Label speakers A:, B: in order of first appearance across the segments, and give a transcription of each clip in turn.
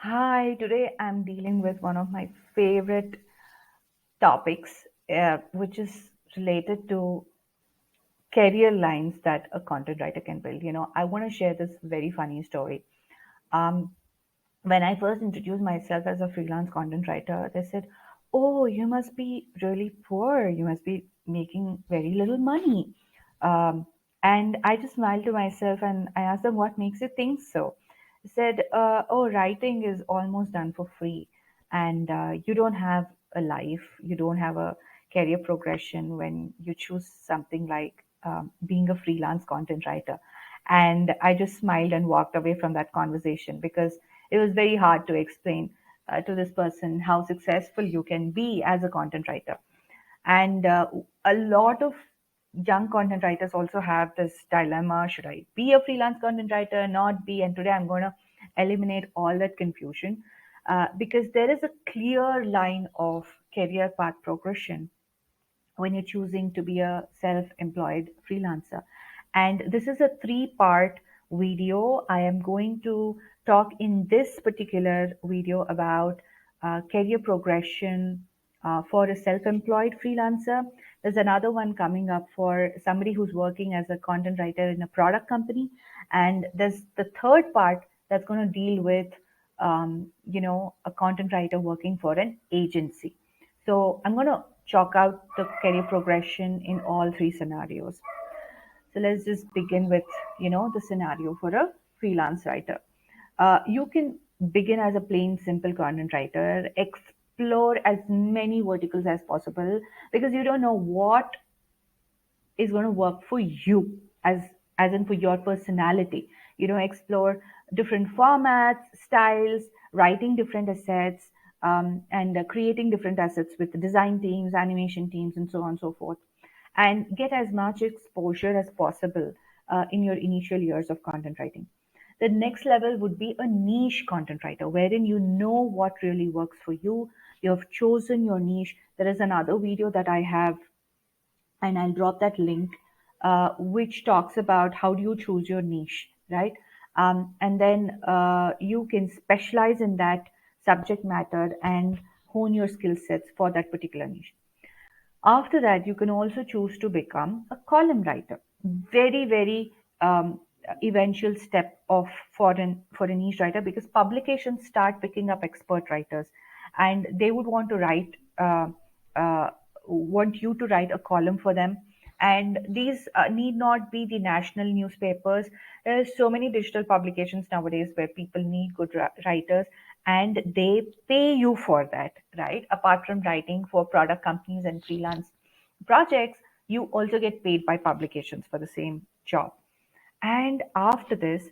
A: Hi, today I'm dealing with one of my favorite topics, which is related to career lines that a content writer can build. I want to share this very funny story. Um, when I first introduced myself as a freelance content writer, they said, "Oh, you must be really poor. You must be making very little money." Um, and I just smiled to myself and I asked them, "What makes you think so?" They said, "Oh, writing is almost done for free, and you don't have a life, you don't have a career progression when you choose something like being a freelance content writer." And I just smiled and walked away from that conversation because it was very hard to explain to this person how successful you can be as a content writer. And a lot of young content writers also have this dilemma: should I be a freelance content writer, not be? And today I'm going to eliminate all that confusion because there is a clear line of career path progression when you're choosing to be a self employed freelancer. And this is a three-part video. I am going to talk in this particular video about career progression for a self employed freelancer. There's another one coming up for somebody who's working as a content writer in a product company. And there's the third part that's going to deal with, a content writer working for an agency. So I'm going to chalk out the career progression in all three scenarios. So let's just begin with, the scenario for a freelance writer. You can begin as a plain, simple content writer, explore as many verticals as possible because you don't know what is going to work for you as in for your personality. Explore different formats, styles, writing different assets, and creating different assets with design teams, animation teams, and so on and so forth, and get as much exposure as possible in your initial years of content writing. The next level would be a niche content writer, wherein you know what really works for you. You have chosen your niche. There is another video that I have, and I'll drop that link, which talks about how do you choose your niche, right? And then you can specialize in that subject matter and hone your skill sets for that particular niche. After that, you can also choose to become a column writer. Very, very eventual step of for a niche writer because publications start picking up expert writers, and they would want to uh, want you to write a column for them. And these need not be the national newspapers. There's so many digital publications nowadays where people need good writers, and they pay you for that, right? Apart from writing for product companies and freelance projects, you also get paid by publications for the same job. And after this,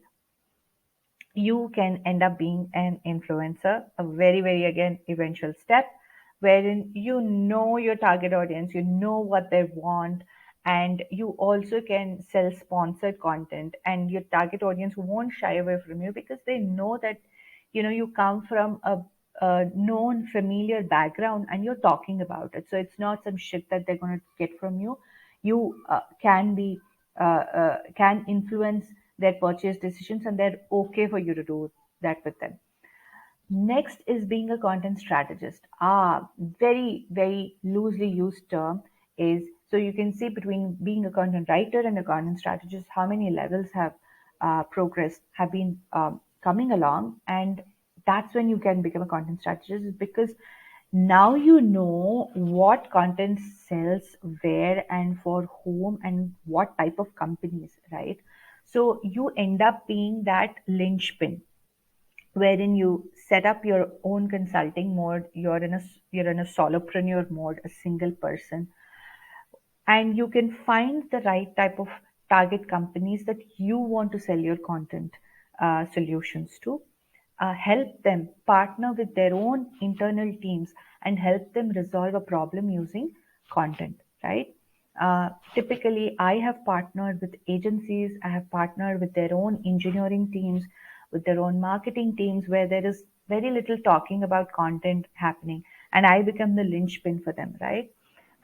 A: you can end up being an influencer, a very, very, again, eventual step, wherein you know your target audience, you know what they want, and you also can sell sponsored content, and your target audience won't shy away from you because they know that you come from a known familiar background and you're talking about it, so it's not some shit that they're going to get from you. You can influence their purchase decisions, and they're okay for you to do that with them. Next is being a content strategist. Very, very loosely used term is, so you can see between being a content writer and a content strategist, how many levels have progressed, have been coming along. And that's when you can become a content strategist because now you know what content sells where and for whom and what type of companies, right? So you end up being that linchpin wherein you set up your own consulting mode. You're in a solopreneur mode, a single person, and you can find the right type of target companies that you want to sell your content solutions to. Help them partner with their own internal teams and help them resolve a problem using content, right? Typically, I have partnered with agencies, I have partnered with their own engineering teams, with their own marketing teams, where there is very little talking about content happening, and I become the linchpin for them, right?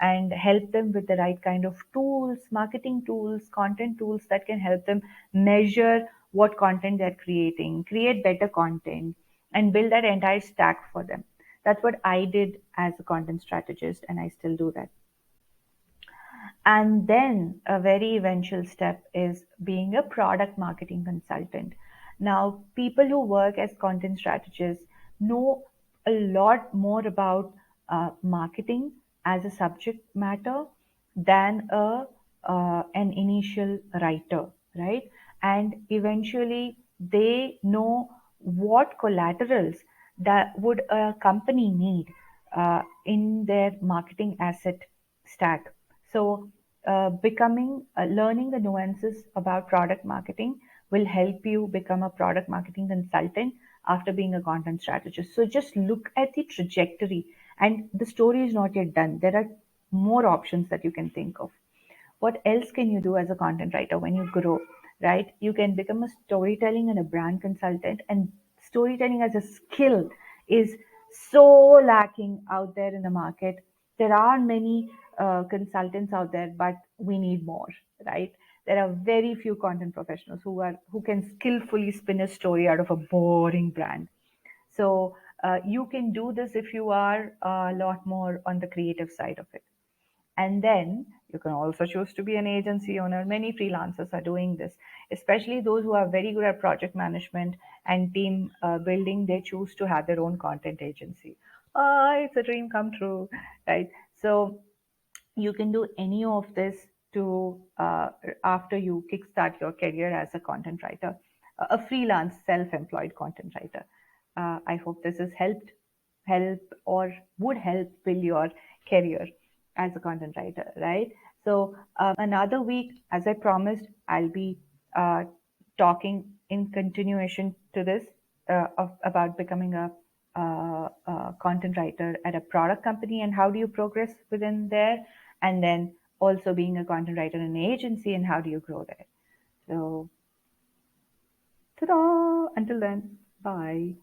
A: And help them with the right kind of tools, marketing tools, content tools that can help them measure what content they're creating, create better content, and build that entire stack for them. That's what I did as a content strategist, and I still do that. And then a very eventual step is being a product marketing consultant. Now, people who work as content strategists know a lot more about marketing as a subject matter than an initial writer, right? And eventually, they know what collaterals that would a company need in their marketing asset stack. So, learning the nuances about product marketing will help you become a product marketing consultant after being a content strategist. So, just look at the trajectory, and the story is not yet done. There are more options that you can think of. What else can you do as a content writer when you grow, right? You can become a storytelling and a brand consultant, and storytelling as a skill is so lacking out there in the market. There are many consultants out there, but we need more, right? There are very few content professionals who can skillfully spin a story out of a boring brand. So you can do this if you are a lot more on the creative side of it. And then you can also choose to be an agency owner. Many freelancers are doing this, especially those who are very good at project management and team building. They choose to have their own content agency. It's a dream come true, right? So you can do any of this to after you kickstart your career as a content writer, a freelance self-employed content writer. I hope this has help or would help build your career as a content writer, right? So another week, as I promised, I'll be uh, talking in continuation to this about becoming a content writer at a product company and how do you progress within there, and then also being a content writer in an agency and how do you grow there. So, ta-da! Until then, bye.